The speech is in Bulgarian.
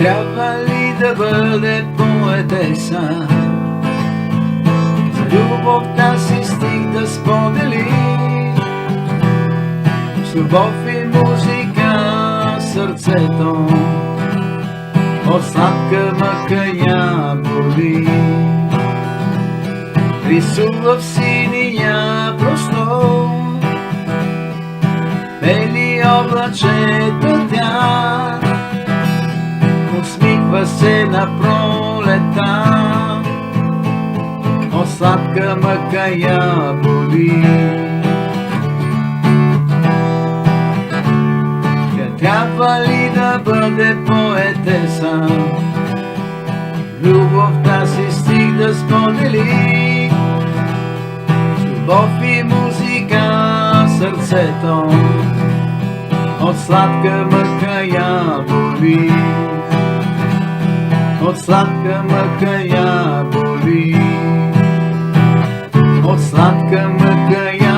Трябва ли да бъде поетеса? За любовта си стих да сподели, с любов и музика сърцето от сладка мъка я боли. Рисува в синия простор бели облачета тя, усмихва се на пролета, от сладка мъка я боли. Трябва ли да бъде поетеса? Любовта си стих да сподели, с любов и музика сърцето от сладка мъка я боли. От сладка мъка я боли. От сладка мъка я